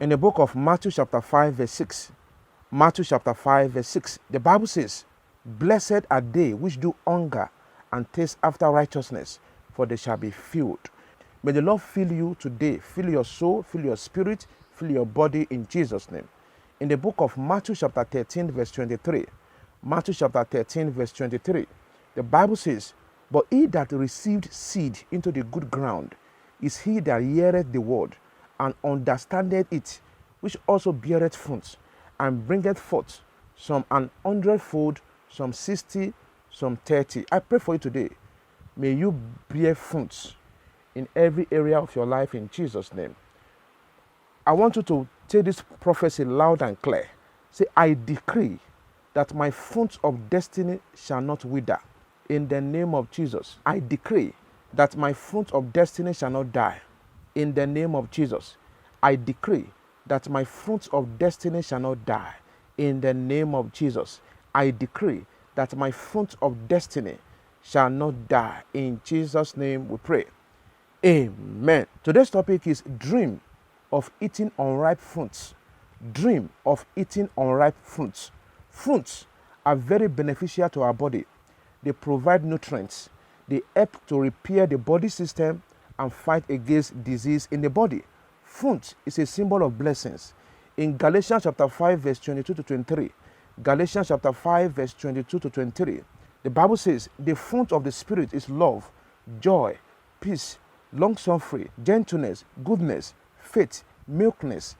In the book of Matthew chapter 5 verse 6, Matthew chapter 5 verse 6, the Bible says, "Blessed are they which do hunger and thirst after righteousness, for they shall be filled." May the Lord fill you today, fill your soul, fill your spirit, fill your body in Jesus' name. In the book of Matthew chapter 13 verse 23, Matthew chapter 13 verse 23, the Bible says, "But he that received seed into the good ground is he that heareth the word, and understandeth it, which also beareth fruit, and bringeth forth some an hundredfold, some 60, some 30. I pray for you today. May you bear fruits in every area of your life in Jesus' name. I want you to take this prophecy loud and clear. Say, I decree that my fruits of destiny shall not wither. In the name of Jesus, I decree that my fruit of destiny shall not die. In the name of Jesus, I decree that my fruits of destiny shall not die. In the name of Jesus, I decree that my fruit of destiny shall not die. In Jesus' name we pray. Amen. Today's topic is dream of eating unripe fruits. Dream of eating unripe fruits. Fruits are very beneficial to our body. They provide nutrients. They help to repair the body system and fight against disease in the body. Fruit is a symbol of blessings. In Galatians chapter 5 verse 22 to 23, Galatians chapter 5 verse 22 to 23, the Bible says, "The fruit of the Spirit is love, joy, peace, long-suffering, gentleness, goodness, faith, meekness,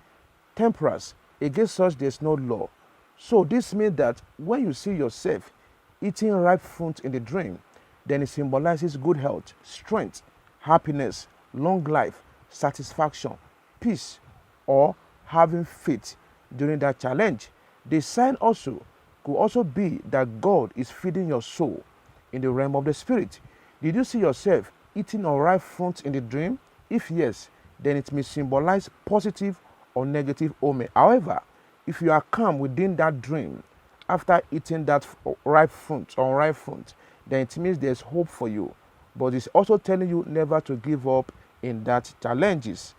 temperance. Against such there is no law." So this means that when you see yourself eating ripe fruit in the dream, then it symbolizes good health, strength, happiness, long life, satisfaction, peace, or having faith during that challenge. The sign also could also be that God is feeding your soul in the realm of the spirit. Did you see yourself eating unripe fruit in the dream? If yes, then it may symbolize positive or negative omen. However, if you are calm within that dream after eating that ripe fruit or unripe fruit, then it means there's hope for you. But it's also telling you never to give up in that challenges.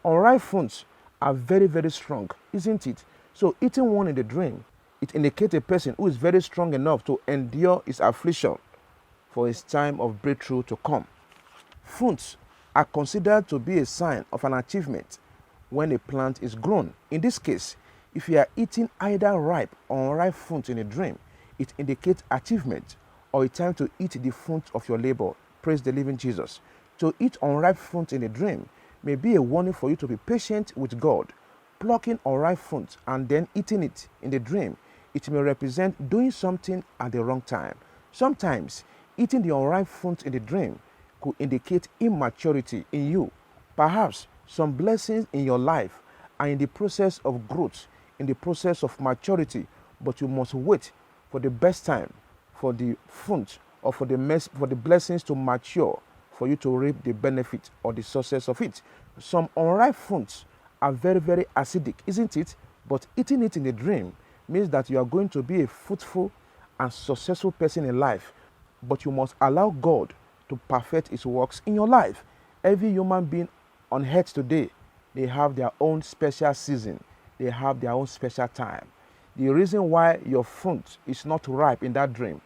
Unripe fruits are very, very strong, isn't it? So eating one in the dream, it indicates a person who is very strong enough to endure his affliction for his time of breakthrough to come. Fruits are considered to be a sign of an achievement when a plant is grown. In this case, if you are eating either ripe or unripe fruit in a dream, it indicates achievement or a time to eat the fruit of your labor. Praise the living Jesus. To eat unripe fruit in a dream may be a warning for you to be patient with God. Plucking unripe fruit and then eating it in the dream, it may represent doing something at the wrong time. Sometimes, eating the unripe fruit in the dream could indicate immaturity in you. Perhaps some blessings in your life are in the process of growth, in the process of maturity, but you must wait for the best time for the fruit or for the blessings to mature, for you to reap the benefit or the success of it. Some unripe fruits are very, very acidic, isn't it? But eating it in the dream means that you are going to be a fruitful and successful person in life. But you must allow God to perfect his works in your life. Every human being on earth today, they have their own special season. They have their own special time. The reason why your fruit is not ripe in that dream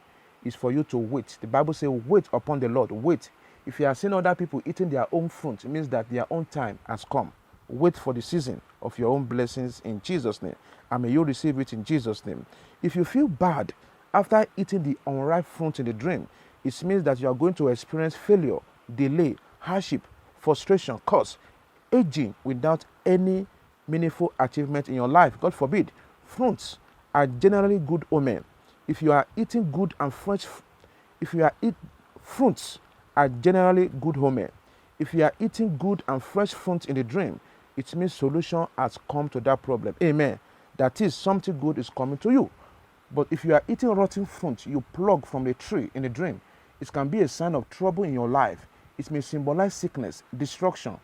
is for you to wait. The Bible says, wait upon the Lord. Wait. If you are seeing other people eating their own fruit, it means that their own time has come. Wait for the season of your own blessings in Jesus' name. And may you receive it in Jesus' name. If you feel bad after eating the unripe fruit in the dream, it means that you are going to experience failure, delay, hardship, frustration, curse, aging without any meaningful achievement in your life. God forbid. Fruits are generally good omen. If you are eating good and fresh, fruits are generally good omen. If you are eating good and fresh fruit in the dream, it means solution has come to that problem. Amen. That is, something good is coming to you. But if you are eating rotten fruit you plug from the tree in the dream, it can be a sign of trouble in your life. It may symbolize sickness, destruction,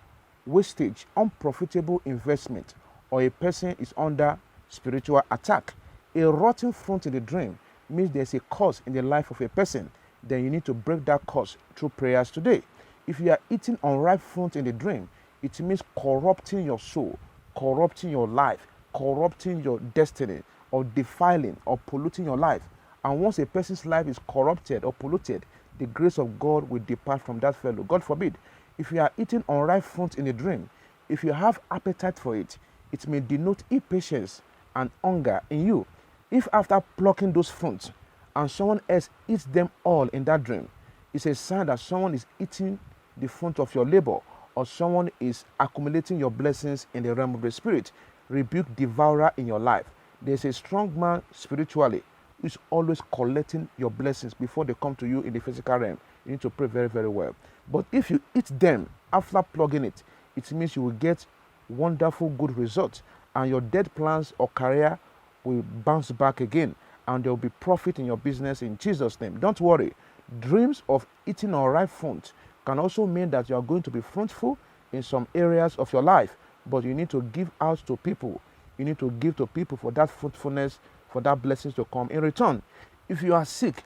wastage, unprofitable investment, or a person is under spiritual attack. A rotten fruit in the dream means there's a curse in the life of a person. Then you need to break that curse through prayers today. If you are eating unripe fruit in the dream, it means corrupting your soul, corrupting your life, corrupting your destiny, or defiling or polluting your life. And once a person's life is corrupted or polluted, the grace of God will depart from that fellow. God forbid. If you are eating unripe fruit in a dream, if you have appetite for it, it may denote impatience and hunger in you. If after plucking those fruits and someone else eats them all in that dream, it's a sign that someone is eating the fruit of your labor, or someone is accumulating your blessings in the realm of the spirit. Rebuke devourer in your life. There's a strong man spiritually who is always collecting your blessings before they come to you in the physical realm. You need to pray very, very well. But if you eat them after plugging it, it means you will get wonderful good results, and your dead plans or career will bounce back again, and there will be profit in your business in Jesus' name. Don't worry. Dreams of eating unripe fruit can also mean that you are going to be fruitful in some areas of your life, but you need to give out to people. You need to give to people for that fruitfulness, for that blessings to come in return. If you are sick,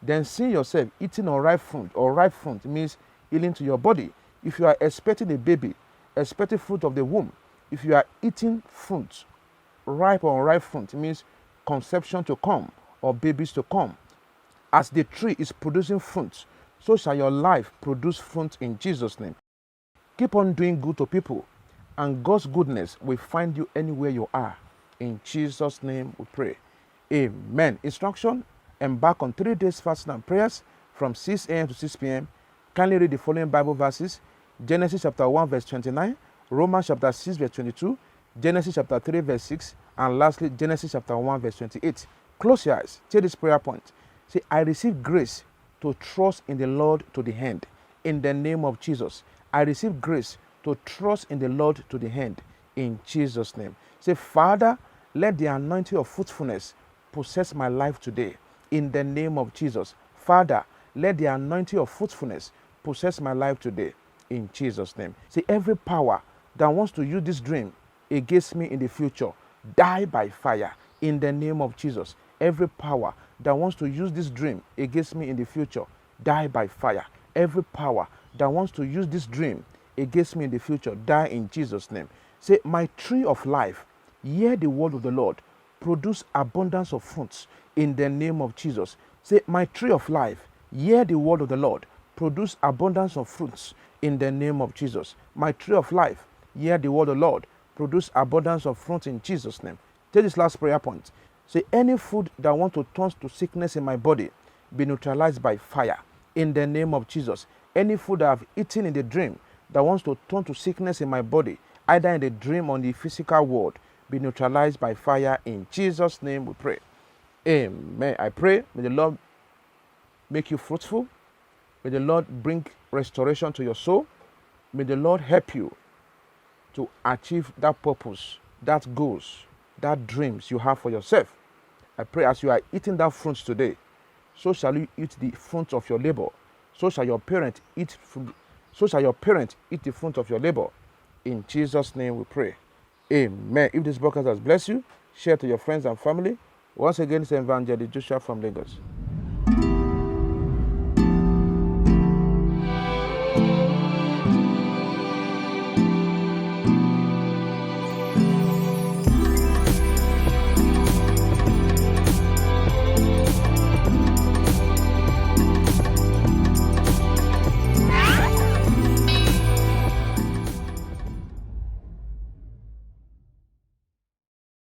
then see yourself eating unripe fruit or ripe fruit means healing to your body. If you are expecting a baby, expecting fruit of the womb, if you are eating fruit, ripe or unripe fruit, it means conception to come or babies to come. As the tree is producing fruit, so shall your life produce fruit in Jesus' name. Keep on doing good to people, and God's goodness will find you anywhere you are. In Jesus' name we pray. Amen. Instruction: embark on 3 days fasting and prayers from 6 a.m. to 6 p.m. Kindly read the following Bible verses: Genesis chapter 1 verse 29, Romans chapter 6 verse 22, Genesis chapter 3 verse 6, and lastly Genesis chapter 1 verse 28. Close your eyes. Take this prayer point. Say, I receive grace to trust in the Lord to the end. In the name of Jesus, I receive grace to trust in the Lord to the end. In Jesus' name. Say, Father, let the anointing of fruitfulness possess my life today. In the name of Jesus. Father, let the anointing of fruitfulness possess my life today. In Jesus' name. Say, every power that wants to use this dream against me in the future, die by fire. In the name of Jesus. Every power that wants to use this dream against me in the future, die by fire. Every power that wants to use this dream against me in the future, die in Jesus' name. Say, my tree of life, hear the word of the Lord, produce abundance of fruits in the name of Jesus. Say, my tree of life, hear the word of the Lord, produce abundance of fruits in the name of Jesus. My tree of life, hear the word of the Lord, produce abundance of fruits in Jesus' name. Take this last prayer point. Say, any food that wants to turn to sickness in my body, be neutralized by fire in the name of Jesus. Any food that I've eaten in the dream that wants to turn to sickness in my body, either in the dream or in the physical world, be neutralized by fire in Jesus' name we pray. Amen. I pray, may the Lord make you fruitful. May the Lord bring restoration to your soul. May the Lord help you to achieve that purpose, that goals, that dreams you have for yourself. I pray as you are eating that fruit today, so shall you eat the fruit of your labor. So shall your parent eat the fruit of your labor. In Jesus' name we pray. Amen. If this podcast has blessed you, share to your friends and family. Once again, it's Evangelist Joshua from Lagos.